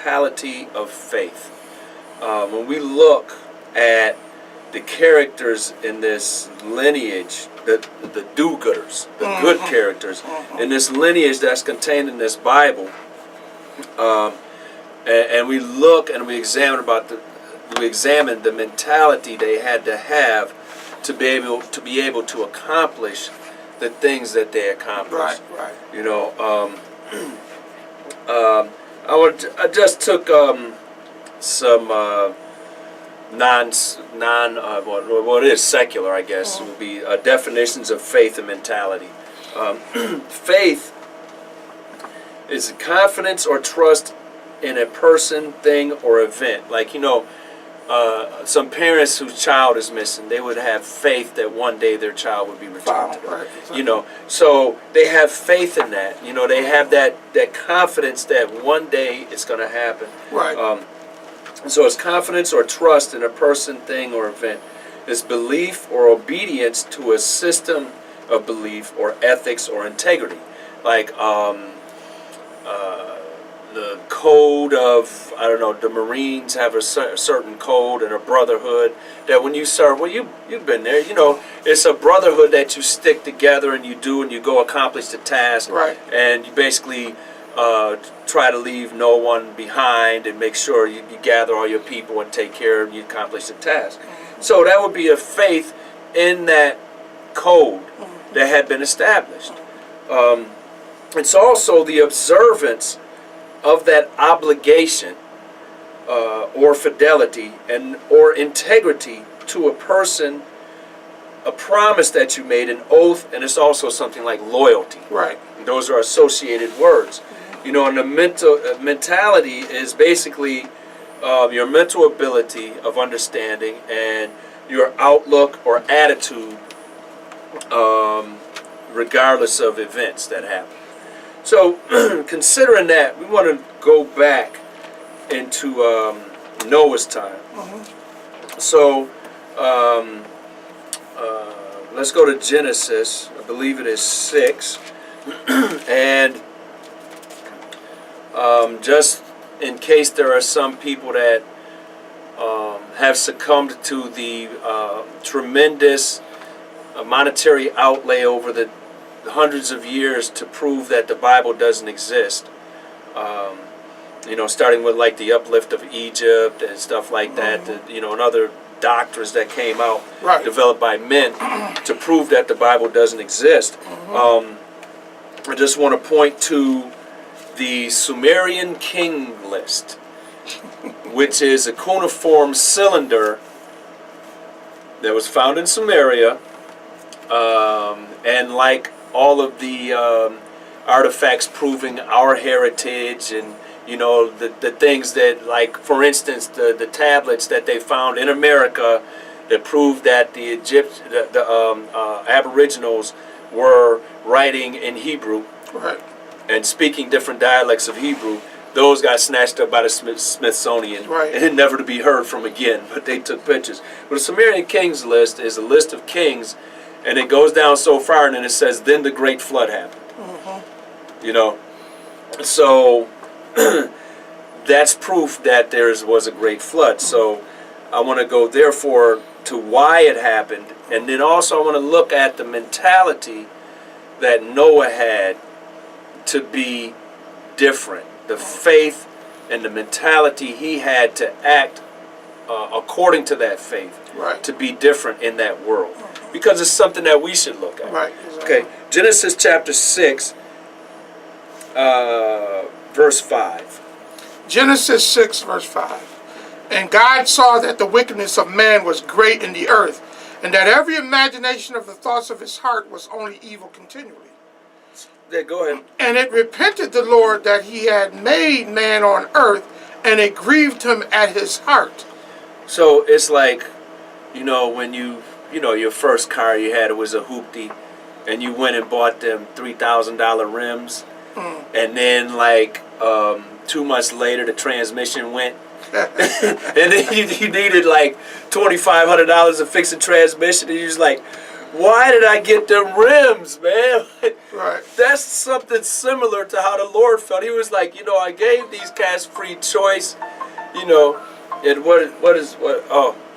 mentality of faith. When we look at the characters in this lineage, the do-gooders, the good characters in this lineage that's contained in this Bible, and we look and we examine the mentality they had to have to be able to accomplish the things that they accomplished. Right. You know, I just took some what is secular, I guess, would be definitions of faith and mentality. Faith is confidence or trust in a person, thing, or event. Like, you know, some parents whose child is missing, they would have faith that one day their child would be returned to them. Right, exactly. You know, so they have faith in that. You know, they have that confidence that one day it's going to happen. Right. So it's confidence or trust in a person, thing, or event. It's belief or obedience to a system of belief or ethics or integrity. Like the code of, I don't know, the Marines have a certain code and a brotherhood that when you serve, well, you've been there, you know, it's a brotherhood that you stick together and you do and you go accomplish the task. Right. And you basically try to leave no one behind and make sure you gather all your people and take care and you accomplish the task. So that would be a faith in that code that had been established. It's also the observance of that obligation or fidelity and or integrity to a person, a promise that you made, an oath, and it's also something like loyalty. Right. And those are associated words. You know, and the mentality is basically your mental ability of understanding and your outlook or attitude regardless of events that happen. So, considering that, we want to go back into Noah's time. So, let's go to Genesis. I believe it is 6. And just in case there are some people that have succumbed to the tremendous monetary outlay over the hundreds of years to prove that the Bible doesn't exist. You know, starting with like the uplift of Egypt and stuff like that, you know, and other doctrines that came out developed by men to prove that the Bible doesn't exist. I just want to point to the Sumerian king list, which is a cuneiform cylinder that was found in Sumeria, and like all of the artifacts proving our heritage, and you know the things that, like for instance, the tablets that they found in America that proved that the Aboriginals were writing in Hebrew, and speaking different dialects of Hebrew. Those got snatched up by the Smithsonian and never to be heard from again, but they took pictures. But the Sumerian kings list is a list of kings, and it goes down so far, and then it says, then the great flood happened. You know, so that's proof that there was a great flood. So I want to go, therefore, to why it happened, and then also I want to look at the mentality that Noah had to be different. The faith and the mentality he had to act according to that faith, to be different in that world, because it's something that we should look at. Okay, Genesis chapter 6, verse 5. Genesis 6, verse 5. And God saw that the wickedness of man was great in the earth, and that every imagination of the thoughts of his heart was only evil continually. Go ahead. And it repented the Lord that he had made man on earth, and it grieved him at his heart. So it's like, you know, when your first car you had, it was a hoopty, and you went and bought them $3,000 rims, and then like 2 months later the transmission went, and then you needed like $2,500 to fix the transmission, and you're just like, Why did I get the rims, man? Right. That's something similar to how the Lord felt. He was like, I gave these cats free choice, and oh,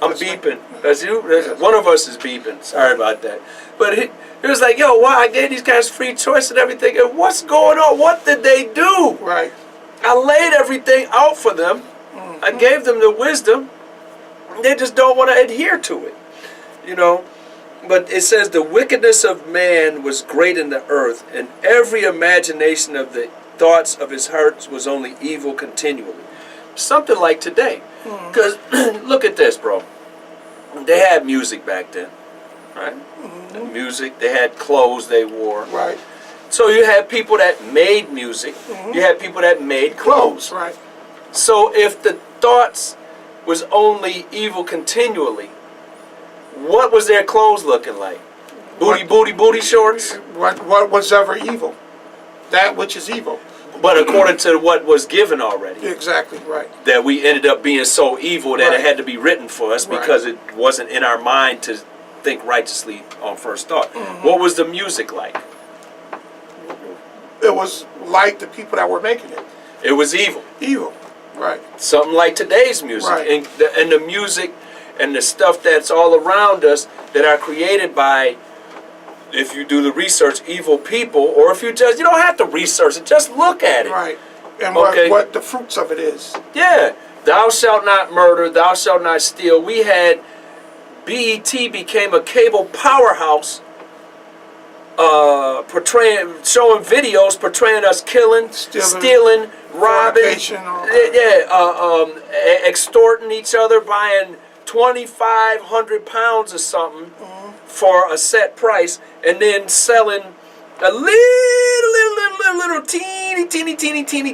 I'm beeping. That's you? One of us is beeping. Sorry about that. But he was like, why? I gave these guys free choice and everything. And what's going on? What did they do? Right. I laid everything out for them. Mm-hmm. I gave them the wisdom. They just don't want to adhere to it, But it says the wickedness of man was great in the earth, and every imagination of the thoughts of his heart was only evil continually. Something like today. Because look at this, bro. They had music back then, right? The music, they had clothes they wore. Right. So you had people that made music. You had people that made clothes. Right. So if the thoughts was only evil continually, what was their clothes looking like? Booty shorts? What was ever evil? That which is evil. But according to what was given already. Exactly, right. That we ended up being so evil that it had to be written for us because it wasn't in our mind to think righteously on first thought. What was the music like? It was like the people that were making it. It was evil. Evil, right. Something like today's music. Right. And the music and the stuff that's all around us that are created by, if you do the research, evil people, or if you don't have to research it, just look at it. Right. And what the fruits of it is. Yeah. Thou shalt not murder, thou shalt not steal. We had, BET became a cable powerhouse, showing videos portraying us killing, stealing, robbing, extorting each other, buying 2,500 pounds or something for a set price, and then selling a little teeny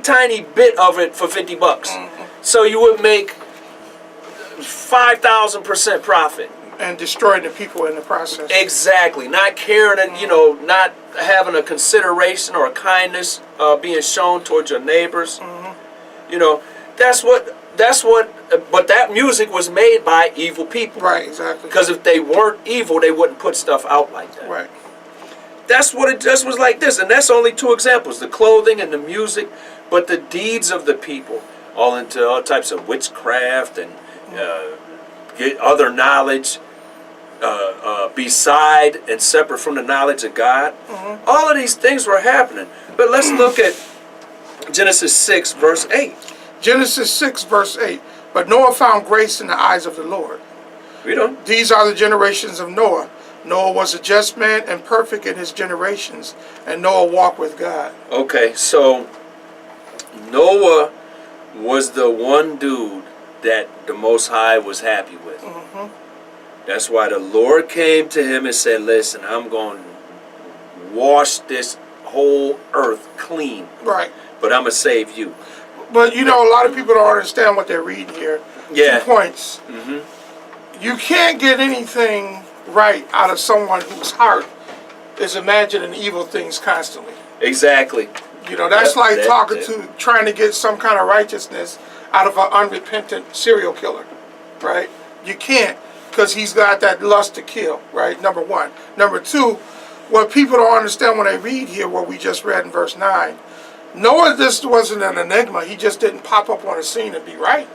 tiny bit of it for $50. So you would make 5,000% profit. And destroying the people in the process. Exactly. Not caring and, not having a consideration or a kindness being shown towards your neighbors. That's what, but that music was made by evil people. Right, exactly. Because if they weren't evil, they wouldn't put stuff out like that. Right. That's what it just was like this. And that's only two examples, the clothing and the music, but the deeds of the people, all into all types of witchcraft and get other knowledge beside and separate from the knowledge of God. All of these things were happening. But let's look at Genesis 6, verse 8. Genesis 6, verse 8. But Noah found grace in the eyes of the Lord. Read on. These are the generations of Noah. Noah was a just man and perfect in his generations, and Noah walked with God. Okay, so Noah was the one dude that the Most High was happy with. That's why the Lord came to him and said, listen, I'm going to wash this whole earth clean. Right. But I'm going to save you. But a lot of people don't understand what they're reading here. Yeah. 2 points. You can't get anything right out of someone whose heart is imagining evil things constantly. Exactly. That's like trying to get some kind of righteousness out of an unrepentant serial killer, right? You can't, because he's got that lust to kill, right? Number one. Number two, what people don't understand when they read here, what we just read in verse 9, Noah, this wasn't an enigma. He just didn't pop up on the scene and be right.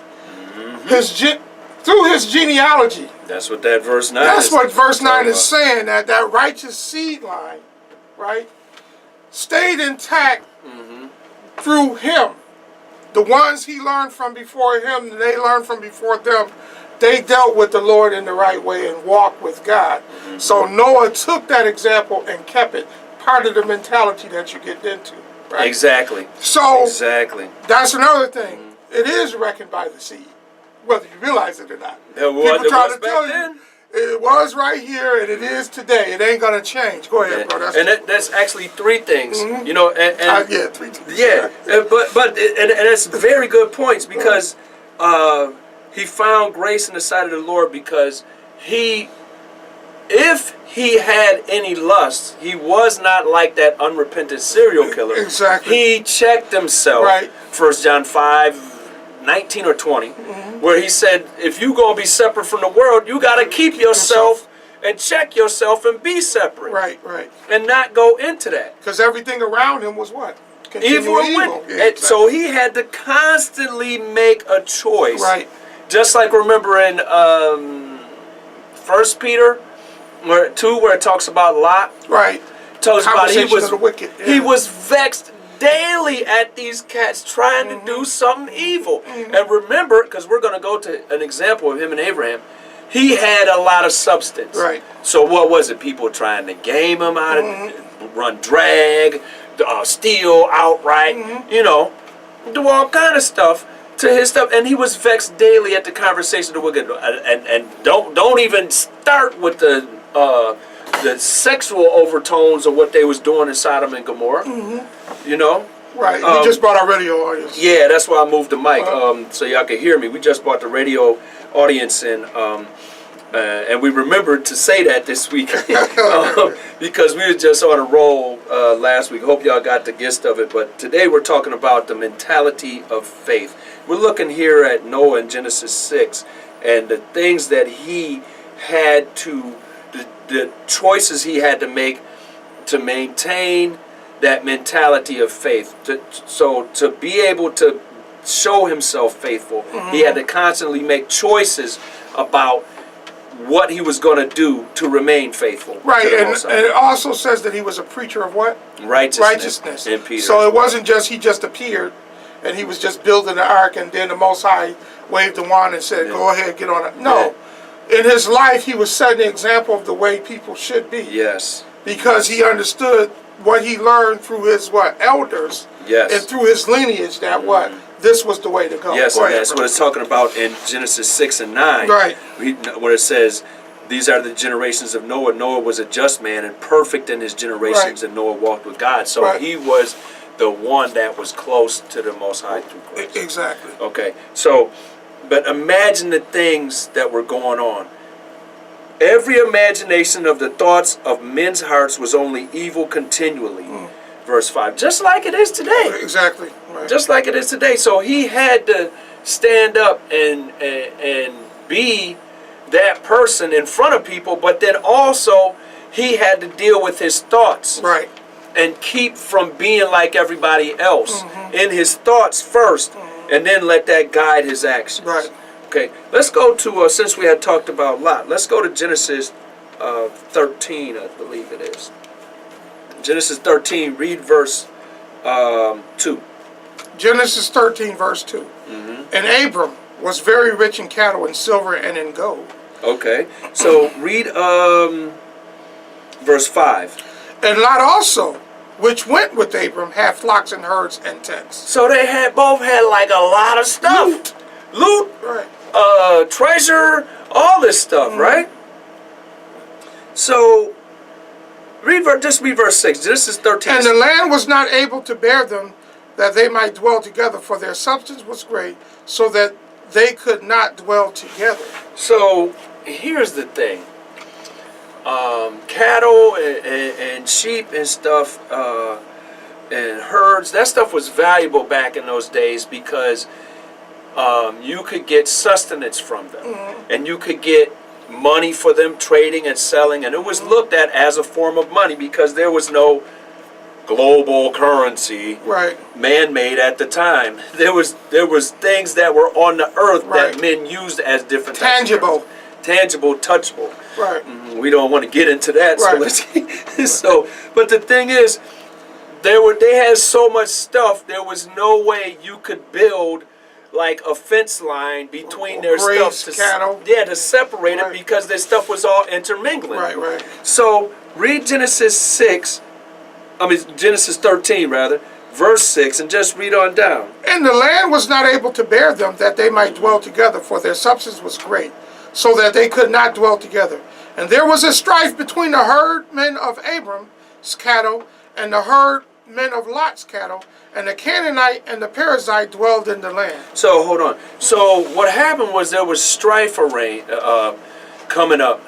Through his genealogy. That's what that verse 9 That's what verse 9 is saying, that righteous seed line, right, stayed intact through him. The ones he learned from before him, they learned from before them, they dealt with the Lord in the right way and walked with God. So Noah took that example and kept it. Part of the mentality that you get into. Right? Exactly. So that's another thing. It is reckoned by the seed, whether you realize it or not. People try to tell you it was right here and it is today. It ain't gonna change. Go ahead, bro. That's actually three things. 3 things. Yeah, but it's very good points because he found grace in the sight of the Lord because if he had any lust, he was not like that unrepentant serial killer. Exactly. He checked himself. Right. 1 John 5:19 or 20, where he said, if you're going to be separate from the world, you got to keep yourself and check yourself and be separate. Right, right. And not go into that. Because everything around him was what? Evil. Yeah, exactly. So he had to constantly make a choice. Right. Just like remember in 1 Peter where it talks about Lot. Right. It talks about he was of the wicked. Yeah. he was vexed daily at these cats trying to do something evil. And remember, because we're going to go to an example of him and Abraham, he had a lot of substance. Right. So what was it? People trying to game him out of run drag, steal outright, you know, do all kind of stuff to his stuff. And he was vexed daily at the conversation that we're going to, and don't even start with the sexual overtones of what they was doing in Sodom and Gomorrah. You know? Right. We just brought our radio audience. Yeah, that's why I moved the mic so y'all could hear me. We just brought the radio audience in, and we remembered to say that this week because we were just on a roll last week. Hope y'all got the gist of it. But today we're talking about the mentality of faith. We're looking here at Noah in Genesis 6 and the things that he had to, the choices he had to make to maintain that mentality of faith. So to be able to show himself faithful, he had to constantly make choices about what he was going to do to remain faithful. Right, and it also says that he was a preacher of what? Righteousness. In Peter. So it wasn't just he just appeared and he was just building the ark and then the Most High waved the wand and said, go ahead, get on it. No. In his life, he was setting an example of the way people should be. Yes. Because he understood what he learned through his elders. Yes. And through his lineage that this was the way to go. Yes, and that's what it's talking about in Genesis 6 and 9. Right. Where it says, these are the generations of Noah. Noah was a just man and perfect in his generations, and Noah walked with God. So he was the one that was close to the Most High through Christ. Exactly. Okay, so, but imagine the things that were going on. Every imagination of the thoughts of men's hearts was only evil continually. Verse 5. Just like it is today. Exactly. Right. Just like it is today. So he had to stand up and be that person in front of people, but then also he had to deal with his thoughts. Right. And keep from being like everybody else in his thoughts first, and then let that guide his actions. Right. Okay, let's go to, since we had talked about Lot, let's go to Genesis 13, I believe it is. Genesis 13, read verse 2. Genesis 13, verse 2. And Abram was very rich in cattle and silver and in gold. Okay, so read verse 5. And Lot also, which went with Abram, had flocks and herds and tents. So they both had like a lot of stuff. Loot. Right. Treasure, all this stuff, right? So, just read verse 6. Genesis 13. And the land was not able to bear them, that they might dwell together, for their substance was great, so that they could not dwell together. So, here's the thing. Cattle and sheep and stuff and herds, that stuff was valuable back in those days because you could get sustenance from them, and you could get money for them trading and selling, and it was looked at as a form of money because there was no global currency man-made at the time. There was things that were on the earth that men used as different tangible, touchable. Right. We don't want to get into that. So but the thing is, they had so much stuff. There was no way you could build like a fence line between their stuff to separate it because their stuff was all intermingling. Right. So read Genesis 13 rather, verse 6, and just read on down. And the land was not able to bear them, that they might dwell together, for their substance was great, so that they could not dwell together. And there was a strife between the herdmen of Abram's cattle and the herdmen of Lot's cattle, and the Canaanite and the Perizzite dwelled in the land. So hold on. So what happened was there was strife coming up,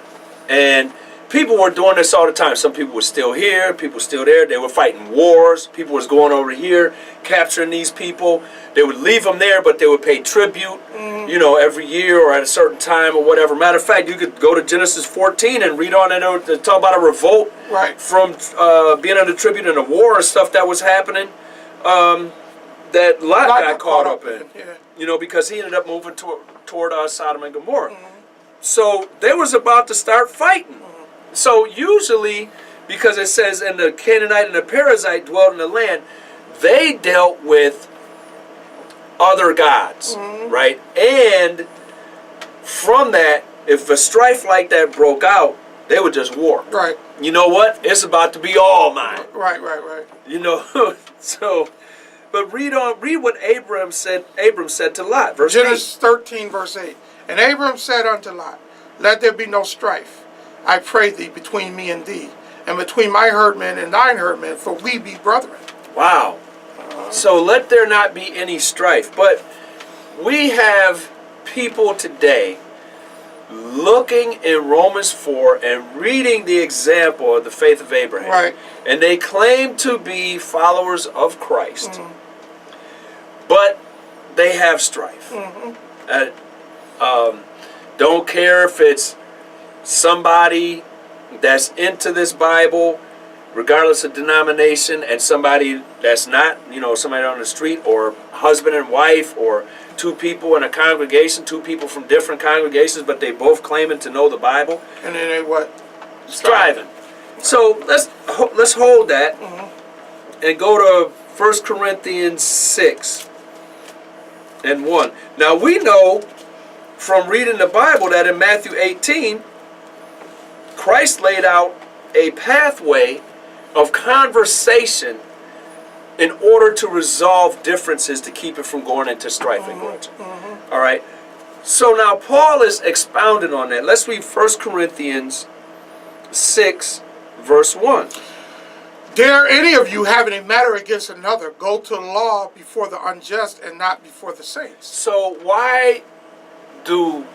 and people were doing this all the time. Some people were still here, people still there. They were fighting wars. People was going over here, capturing these people. They would leave them there, but they would pay tribute, every year or at a certain time or whatever. Matter of fact, you could go to Genesis 14 and read on it to talk about a revolt from being under tribute in a war and stuff that was happening that Lot got caught up in. Yeah. Because he ended up moving toward Sodom and Gomorrah. So they was about to start fighting. So usually, because it says, and the Canaanite and the Perizzite dwelt in the land, they dealt with other gods, right? And from that, if a strife like that broke out, they would just war. Right. You know what? It's about to be all mine. Right. So, but read what Abram said to Lot, verse Genesis 8. 13, verse 8. And Abram said unto Lot, let there be no strife, I pray thee, between me and thee, and between my herdmen and thine herdmen, for we be brethren. Wow. So let there not be any strife. But we have people today looking in Romans 4 and reading the example of the faith of Abraham. Right. And they claim to be followers of Christ. But they have strife. Don't care if it's somebody that's into this Bible, regardless of denomination, and somebody that's not, somebody on the street, or husband and wife, or two people in a congregation, two people from different congregations, but they both claiming to know the Bible. And then they what? Striving. So let's hold that and go to 1 Corinthians 6 and 1. Now we know from reading the Bible that in Matthew 18, Christ laid out a pathway of conversation in order to resolve differences to keep it from going into strife and grudge. All right. So now Paul is expounding on that. Let's read 1 Corinthians 6, verse 1. Dare any of you having a matter against another go to the law before the unjust and not before the saints? So why do,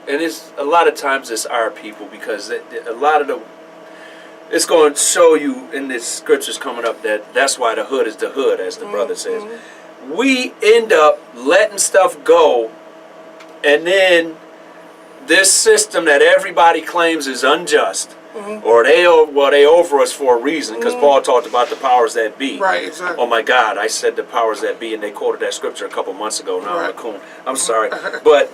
and it's a lot of times it's our people, because a lot of the, it's going to show you in the scriptures coming up that's why the hood is the hood, as the brother says. We end up letting stuff go, and then this system that everybody claims is unjust, or they over us for a reason, because Paul talked about the powers that be. Right, exactly. Oh my God, I said the powers that be, and they quoted that scripture a couple months ago. Now I'm a coon. I'm sorry, but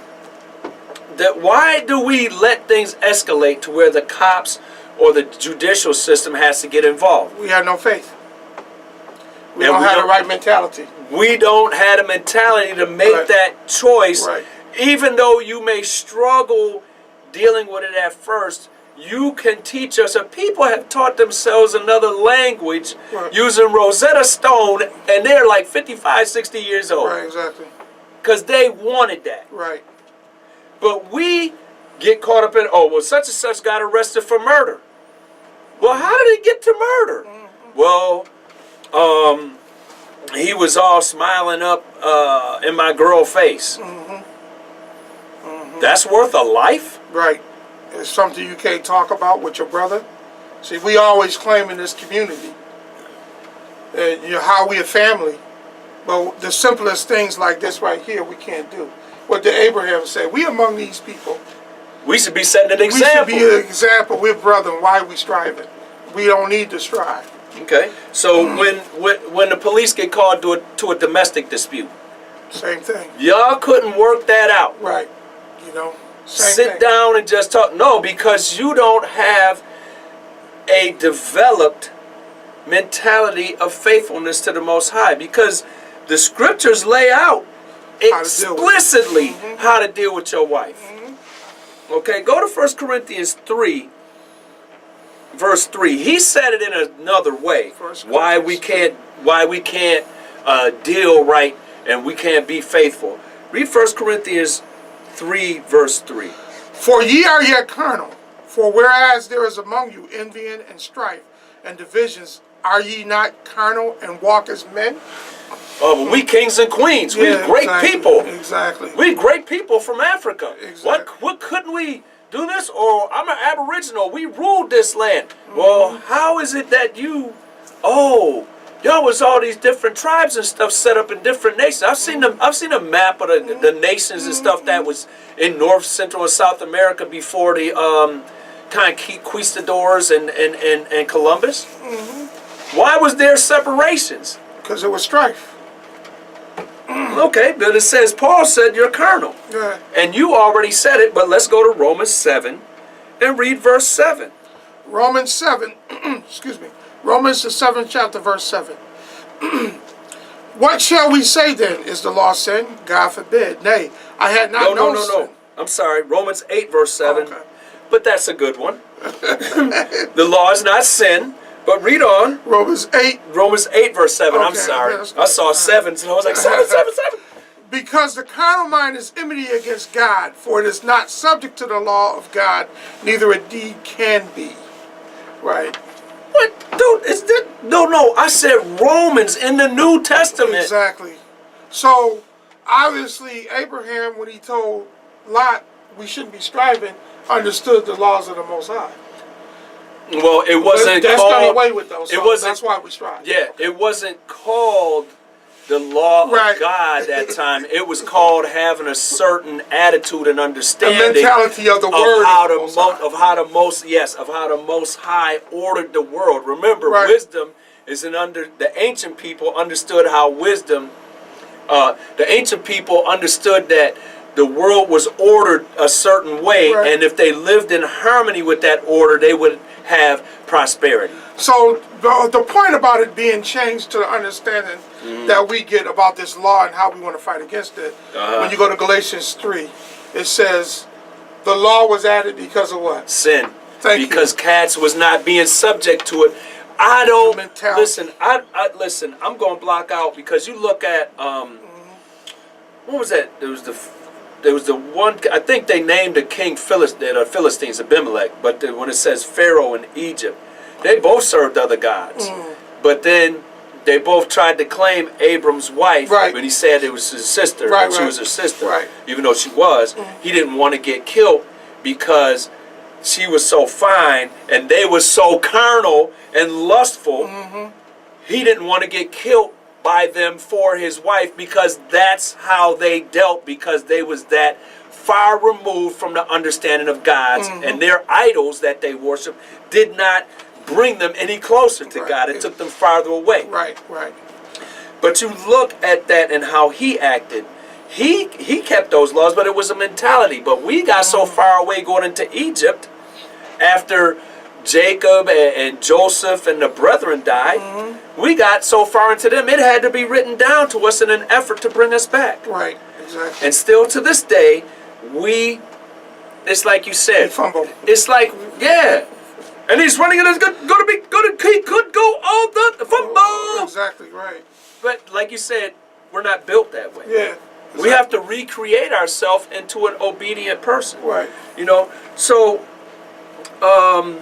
why do we let things escalate to where the cops or the judicial system has to get involved? We have no faith. We don't have the right mentality. We don't have a mentality to make that choice. Right. Even though you may struggle dealing with it at first, you can teach us. If people have taught themselves another language using Rosetta Stone, and they're like 55, 60 years old. Right, exactly. Because they wanted that. Right. But we get caught up in, such and such got arrested for murder. Well, how did he get to murder? Well, he was all smiling up in my girl face. That's worth a life? Right. It's something you can't talk about with your brother. See, we always claim in this community how we a family. But the simplest things like this right here, we can't do. What did Abraham say? We among these people. We should be setting an example. We should be an example. We're brethren. Why are we striving? We don't need to strive. Okay. So when the police get called to a domestic dispute, same thing. Y'all couldn't work that out. Right. Sit down and just talk. No, because you don't have a developed mentality of faithfulness to the Most High. Because the scriptures lay out explicitly how to deal with your wife. Okay, go to 1 Corinthians 3, verse 3. He said it in another way. Why we can't deal right and we can't be faithful. Read 1 Corinthians 3, verse 3. For ye are yet carnal, for whereas there is among you envying and strife and divisions, are ye not carnal and walk as men? Oh, but we kings and queens. We great people. Exactly. We great people from Africa. Exactly. What couldn't we do this, or I'm an Aboriginal. We ruled this land. Well, how is it that you? Oh, y'all was all these different tribes and stuff set up in different nations. I've seen them. I've seen a map of the nations and stuff that was in North, Central, and South America before the kind of conquistadors and Columbus. Why was there separations? Because it was strife. Okay, but it says, Paul said you're carnal. Yeah. And you already said it, but let's go to Romans 7 and read verse 7. Romans 7, excuse me. Romans the 7th chapter, verse 7. What shall we say then? Is the law sin? God forbid. Nay, I had not known No. I'm sorry. Romans 8, verse 7. Okay. But that's a good one. The law is not sin. But read on. Romans 8. Romans 8, verse 7. I'm Okay, sorry. okay, I saw 7, so I was like, 7. Because the carnal mind is enmity against God, for it is not subject to the law of God, neither indeed can be. Right. What? Dude, is that? No. I said Romans in the New Testament. Exactly. So, obviously, Abraham, when he told Lot we shouldn't be striving, understood the laws of the Most High. Well, it wasn't that's called. That's done away with, though. So it wasn't. That's why we strive. Yeah, it wasn't called the law of God that time. It was called having a certain attitude and understanding. The mentality of the word of how the Most High ordered the world. Remember, wisdom is the ancient people understood how wisdom. The ancient people understood that the world was ordered a certain way, and if they lived in harmony with that order, they would have prosperity. So the point about it being changed to the understanding that we get about this law and how we want to fight against it, when you go to Galatians 3, it says the law was added because of what? Sin. Because you. cats was not being subject to it. I don't listen. I listen. I'm going to block out because you look at what was that? There was the one, I think they named the king Philistines, Abimelech, but when it says Pharaoh in Egypt, they both served other gods. But then they both tried to claim Abram's wife when he said it was his sister, she was his sister, even though she was. He didn't want to get killed because she was so fine and they were so carnal and lustful. He didn't want to get killed by them for his wife because that's how they dealt, because they was that far removed from the understanding of God's and their idols that they worship did not bring them any closer to God. It took them farther away. Right. But you look at that and how he acted. He kept those laws, but it was a mentality. But we got so far away going into Egypt after Jacob and Joseph and the brethren died. We got so far into them, it had to be written down to us in an effort to bring us back. Right, exactly. And still to this day, it's like you said. Fumble. It's like, and he's running it as good, he could go all the fumble. Exactly, right. But like you said, we're not built that way. Yeah. Exactly. We have to recreate ourselves into an obedient person. Right. So I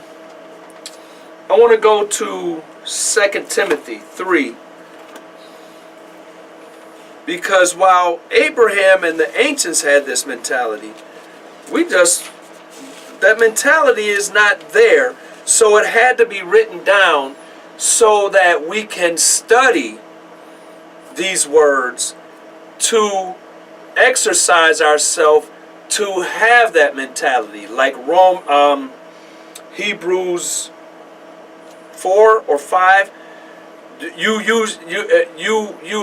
want to go to 2 Timothy 3. Because while Abraham and the ancients had this mentality, that mentality is not there. So it had to be written down so that we can study these words to exercise ourselves to have that mentality. Like Hebrews 4 or 5, you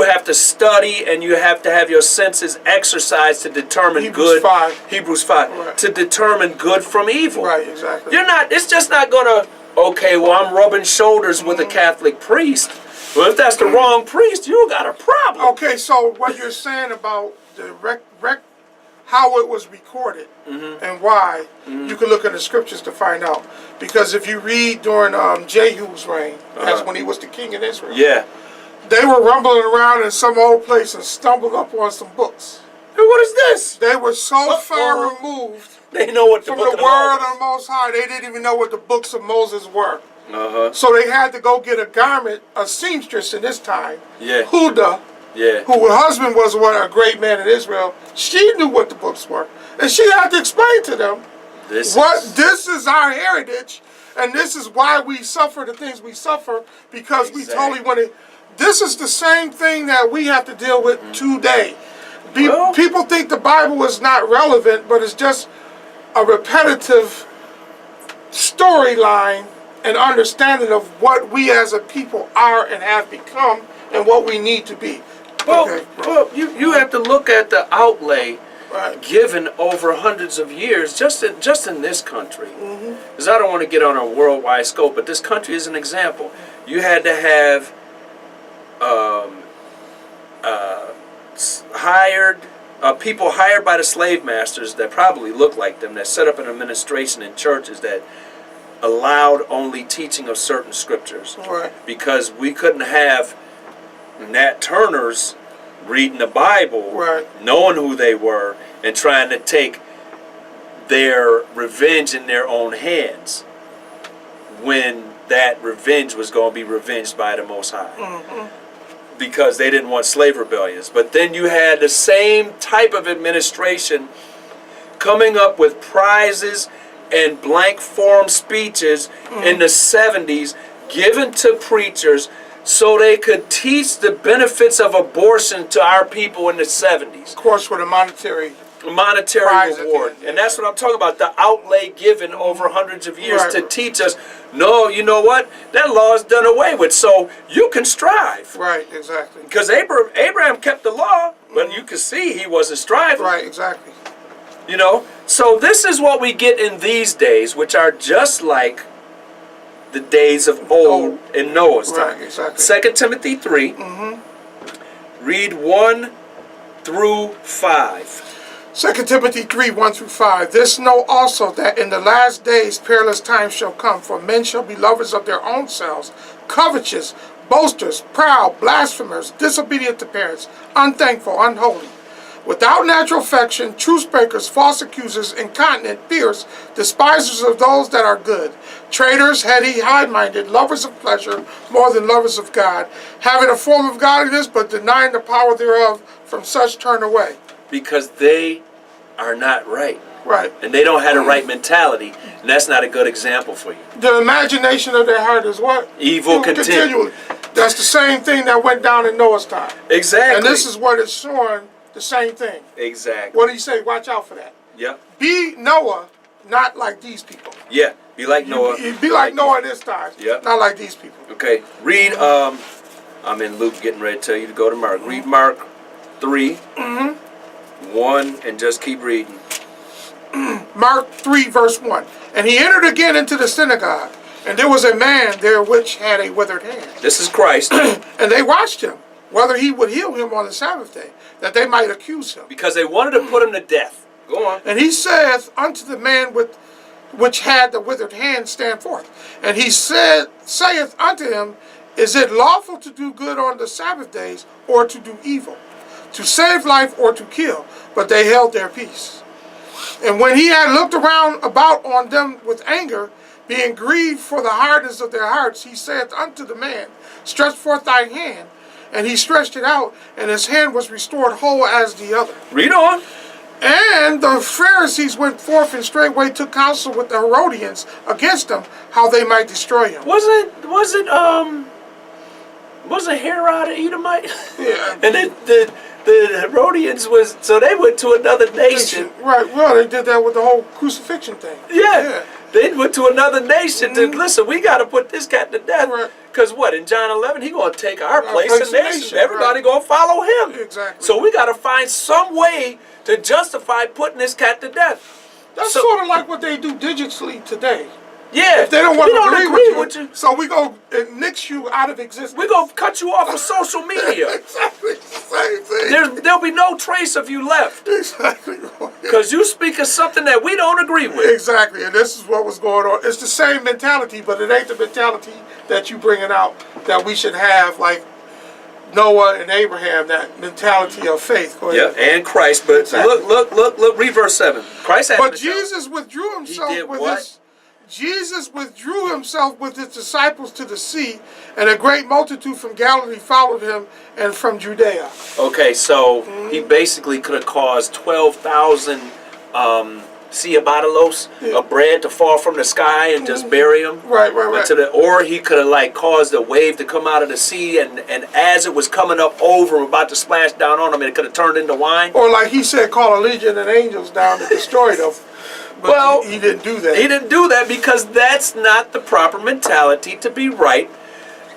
have to study and you have to have your senses exercised to determine Hebrews 5. Hebrews 5 to determine good from evil. Right, exactly. It's just not gonna, I'm rubbing shoulders with a Catholic priest. Well, if that's the wrong priest, you got a problem. Okay, so what you're saying about the how it was recorded and why, you can look in the scriptures to find out. Because if you read during Jehu's reign, that's when he was the king in Israel. Yeah. They were rumbling around in some old place and stumbled up on some books. Hey, what is this? They were so far removed they know what the from book the word of the Most High, they didn't even know what the books of Moses were. So they had to go get a garment, a seamstress in this time, Huda, who her husband was a great man in Israel. She knew what the books were. And she had to explain to them This is our heritage, and this is why we suffer the things we suffer, because we totally want to. This is the same thing that we have to deal with today. People think the Bible is not relevant, but it's just a repetitive storyline and understanding of what we as a people are and have become and what we need to be. Well, you have to look at the outlay given over hundreds of years just in this country. Because I don't want to get on a worldwide scope, but this country is an example. You had to have people hired by the slave masters that probably looked like them, that set up an administration in churches that allowed only teaching of certain scriptures. Because we couldn't have Nat Turners reading the Bible, knowing who they were, and trying to take their revenge in their own hands when that revenge was going to be revenged by the Most High. Because they didn't want slave rebellions. But then you had the same type of administration coming up with prizes and blank form speeches in the 70s given to preachers so they could teach the benefits of abortion to our people in the 70s. Of course, with a monetary reward. And that's what I'm talking about, the outlay given over hundreds of years to teach us, no, you know what? That law is done away with, so you can strive. Right, exactly. Because Abraham kept the law, but you can see he wasn't striving. Right, exactly. You know? So this is what we get in these days, which are just like the days of old in Noah's time. Right, exactly. 2 Timothy 3. Read 1 through 5. 2 Timothy 3, 1 through 5. This know also that in the last days perilous times shall come, for men shall be lovers of their own selves, covetous, boasters, proud, blasphemers, disobedient to parents, unthankful, unholy, without natural affection, truce breakers, false accusers, incontinent, fierce, despisers of those that are good, traitors, heady, high-minded, lovers of pleasure more than lovers of God, having a form of godliness, but denying the power thereof. From such turn away. Because they are not right. Right. And they don't have the right mentality, and that's not a good example for you. The imagination of their heart is what? Evil continually. That's the same thing that went down in Noah's time. Exactly. And this is what it's showing, the same thing. Exactly. What do you say? Watch out for that. Yep. Be Noah, not like these people. Yeah. Be like Noah. Be like Noah this time. Yep. Not like these people. Okay. Read, I'm in Luke getting ready to tell you to go to Mark. Read Mark 3. 1 and just keep reading. Mark 3 verse 1. And he entered again into the synagogue, and there was a man there which had a withered hand. This is Christ. And they watched him, whether he would heal him on the Sabbath day, that they might accuse him. Because they wanted to put him to death. Go on. And he saith unto the man which had the withered hand, stand forth. And he saith unto him, is it lawful to do good on the Sabbath days, or to do evil? To save life or to kill? But they held their peace. And when he had looked around about on them with anger, being grieved for the hardness of their hearts, he saith unto the man, stretch forth thy hand. And he stretched it out, and his hand was restored whole as the other. Read on. And the Pharisees went forth and straightway took counsel with the Herodians against him, how they might destroy him. Wasn't Herod an Edomite? Yeah. And then the Herodians so they went to another nation. Right, well, they did that with the whole crucifixion thing. Yeah. They went to another nation to, listen, we got to put this cat to death. Because what, in John 11, he going to take our place in nation. Everybody going to follow him. Exactly. So we got to find some way to justify putting this cat to death. That's sort of like what they do digitally today. Yeah. If they don't want to agree with you, so we go and nix you out of existence. We're going to cut you off of social media. Exactly. Same thing. There'll be no trace of you left. Exactly. Because you speak of something that we don't agree with. Exactly. And this is what was going on. It's the same mentality, but it ain't the mentality that you bringing out that we should have, like Noah and Abraham, that mentality of faith. Go ahead. Yeah, and Christ. But exactly. Look, read verse 7. Christ had But Jesus withdrew himself Jesus withdrew himself with his disciples to the sea, and a great multitude from Galilee followed him, and from Judea. Okay, so he basically could have caused 12,000 see a bottle of bread to fall from the sky and just bury him. Right. Or he could have like caused a wave to come out of the sea, and as it was coming up over him, about to splash down on him, it could have turned into wine. Or like he said, call a legion of angels down to destroy them. But well, he didn't do that. He didn't do that because that's not the proper mentality to be right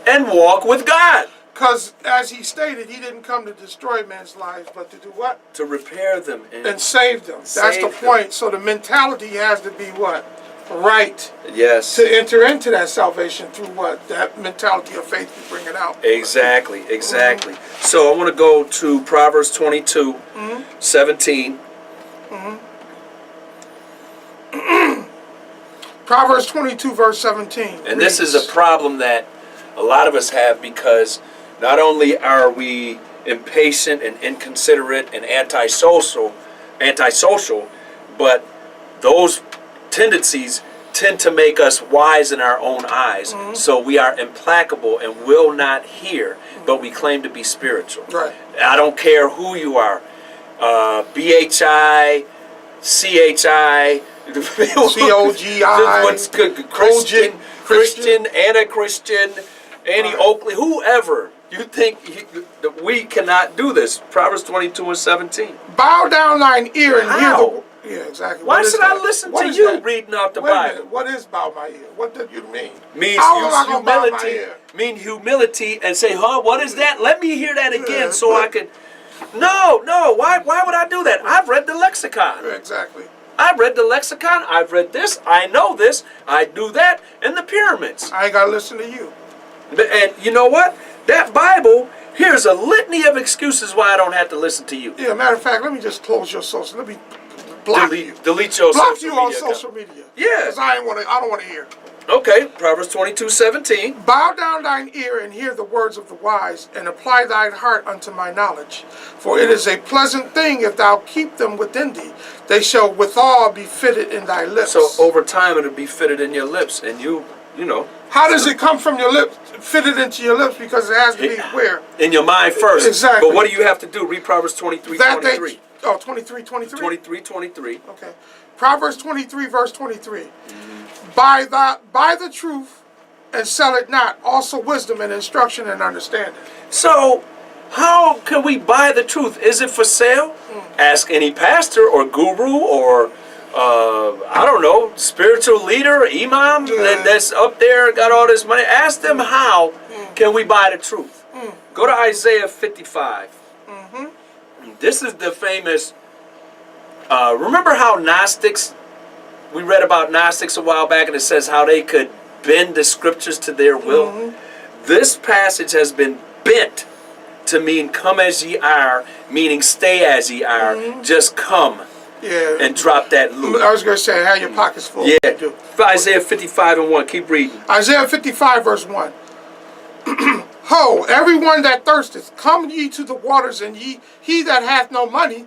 and walk with God. Because, as he stated, he didn't come to destroy men's lives, but to do what? To repair them. And save them. That's the point. So the mentality has to be what? Right. Yes. To enter into that salvation through what? That mentality of faith you bring it out. Exactly. So I want to go to Proverbs 22, 17. Proverbs 22, verse 17. And this is a problem that a lot of us have, because not only are we impatient and inconsiderate and antisocial, but those tendencies tend to make us wise in our own eyes. So we are implacable and will not hear, but we claim to be spiritual. Right. I don't care who you are, BHI, CHI, COGI, what's good, Christian, Anna-Christian, Annie Oakley, whoever. You think that we cannot do this. Proverbs 22 and 17. Bow down thine ear and hear the... Yeah, exactly. Why should I listen to you reading out the Bible? What is bow my ear? What do you mean? Means humility and say, what is that? Let me hear that again so I can... No, why would I do that? I've read the lexicon. Exactly. I've read the lexicon, I've read this, I know this, I do that, and the pyramids. I ain't got to listen to you. And you know what? That Bible, here's a litany of excuses why I don't have to listen to you. Yeah, matter of fact, let me just close your social. Let me block you. Delete your block social you media on social media. Yeah. Because I don't want to hear. Okay, Proverbs 22:17. Bow down thine ear and hear the words of the wise, and apply thine heart unto my knowledge. For it is a pleasant thing if thou keep them within thee. They shall withal be fitted in thy lips. So over time it'll be fitted in your lips, and you know. How does it come from your lips, fitted into your lips? Because it has to be where? In your mind first. Exactly. But what do you have to do? Read Proverbs 23:23. 23:23? 23:23. Okay. Proverbs 23, verse 23. Buy the truth and sell it not, also wisdom and instruction and understanding. So, how can we buy the truth? Is it for sale? Ask any pastor or guru or, I don't know, spiritual leader, imam that's up there, got all this money. Ask them how can we buy the truth. Go to Isaiah 55. This is the famous, remember how Gnostics, we read about Gnostics a while back, and it says how they could bend the scriptures to their will. This passage has been bent to mean come as ye are, meaning stay as ye are. Just come and drop that loot. I was going to say, have your pockets full. Yeah. Isaiah 55:1. Keep reading. Isaiah 55, verse 1. Ho, everyone that thirsteth, come ye to the waters, and he that hath no money,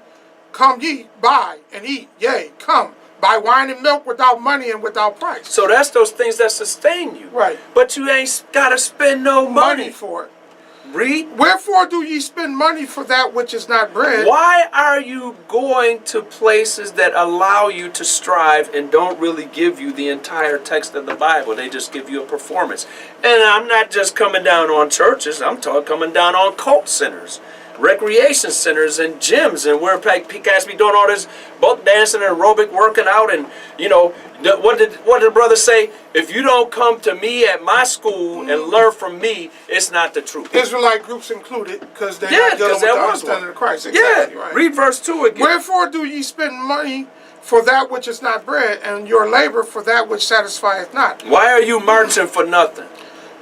come ye, buy and eat. Yea, come. Buy wine and milk without money and without price. So that's those things that sustain you. Right. But you ain't got to spend no money for it. Read. Wherefore do ye spend money for that which is not bread? Why are you going to places that allow you to strive and don't really give you the entire text of the Bible? They just give you a performance. And I'm not just coming down on churches. I'm coming down on cult centers, recreation centers, and gyms, and where cats be doing all this both dancing and aerobic working out. And you know, what did the brother say? If you don't come to me at my school and learn from me, it's not the truth. Israelite groups included, because they're not dealing with the understanding of Christ. Exactly, right. Read verse 2 again. Wherefore do ye spend money for that which is not bread, and your labor for that which satisfieth not? Why are you marching for nothing?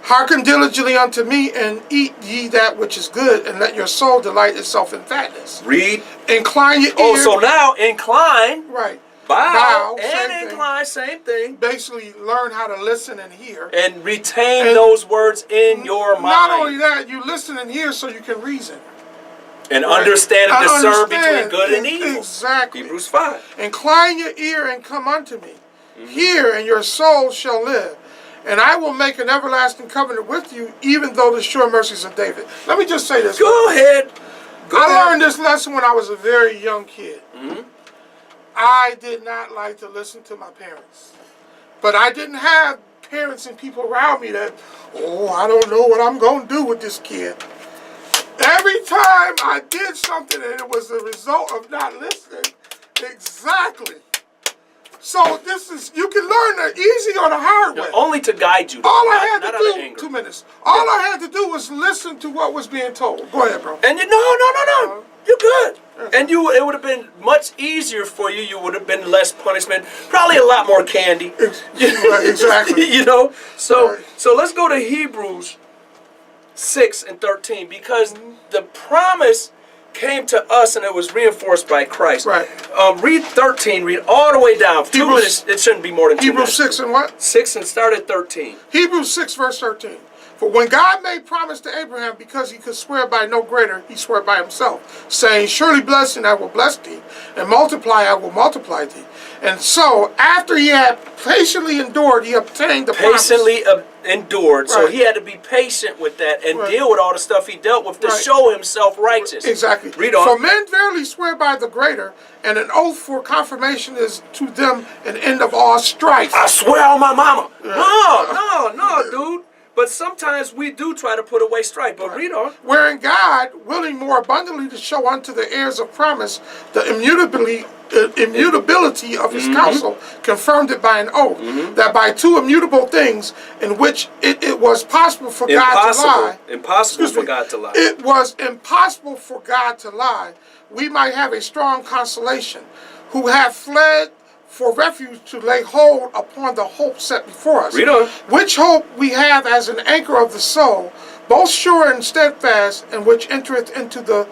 Hearken diligently unto me, and eat ye that which is good, and let your soul delight itself in fatness. Read. Incline your ear. Oh, so now incline. Right. Bow and incline, same thing. Basically, learn how to listen and hear. And retain those words in your mind. Not only that, you listen and hear so you can reason. And understand and discern between good and evil. Exactly. Hebrews 5. Incline your ear and come unto me. Hear, and your soul shall live. And I will make an everlasting covenant with you, even though the sure mercies of David. Let me just say this. Go ahead. I learned this lesson when I was a very young kid. I did not like to listen to my parents. But I didn't have parents and people around me that, oh, I don't know what I'm going to do with this kid. Every time I did something and it was the result of not listening, exactly. So this is, you can learn the easy or the hard way. Only to guide you. All I had to do, 2 minutes. All I had to do was listen to what was being told. Go ahead, bro. And no. You're good. And it would have been much easier for you. You would have been less punishment. Probably a lot more candy. Exactly. You know? So let's go to Hebrews 6:13, because the promise came to us and it was reinforced by Christ. Right. Read 13, read all the way down. 2 minutes, it shouldn't be more than 2 minutes. Hebrews 6 and what? 6 and start at 13. Hebrews 6 verse 13. For when God made promise to Abraham, because he could swear by no greater, he swore by himself, saying, surely blessing I will bless thee, and multiply I will multiply thee. And so, after he had patiently endured, he obtained the promise. Patiently endured, so Right. he had to be patient with that and Right. deal with all the stuff he dealt with to Right. show himself righteous. Exactly. Read on. For men verily swear by the greater, and an oath for confirmation is to them an end of all strife. I swear on my mama. No, dude. But sometimes we do try to put away strife. But read on. Wherein God, willing more abundantly to show unto the heirs of promise the immutability of his counsel, confirmed it by an oath, that by two immutable things in which it was possible for God to lie. Impossible for God to lie. It was impossible for God to lie. We might have a strong consolation, who have fled for refuge to lay hold upon the hope set before us. Read on. Which hope we have as an anchor of the soul, both sure and steadfast, and which entereth into that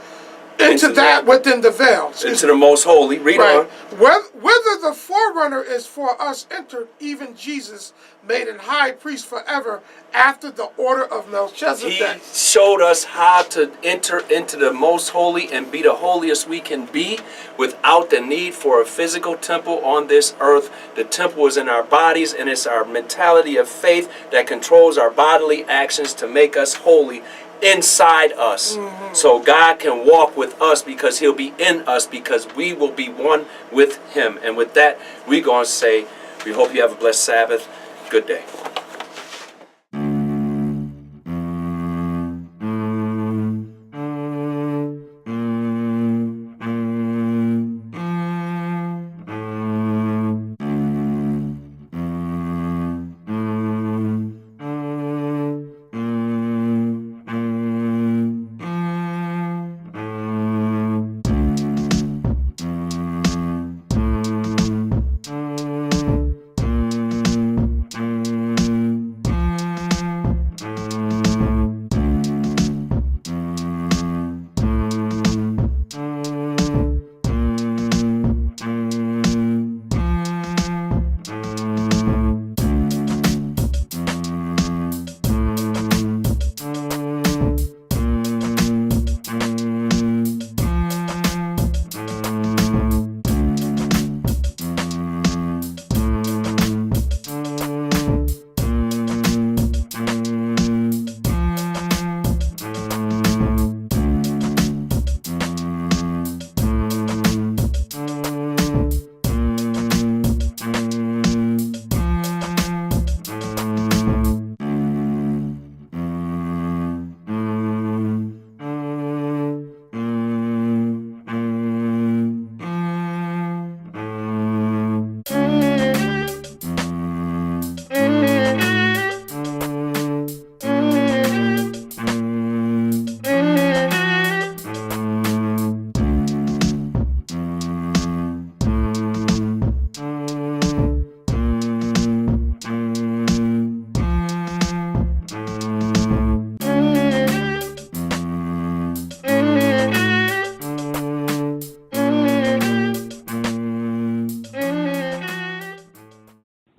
within the veil. Into the most holy. Read on. Whether the forerunner is for us entered, even Jesus, made an high priest forever after the order of Melchizedek. He showed us how to enter into the most holy and be the holiest we can be without the need for a physical temple on this earth. The temple is in our bodies, and it's our mentality of faith that controls our bodily actions to make us holy inside us. So God can walk with us because he'll be in us, because we will be one with him. And with that, we're going to say, we hope you have a blessed Sabbath. Good day.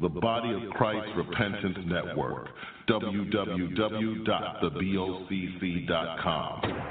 The Body of Christ Repentance Network, www.thebocc.com.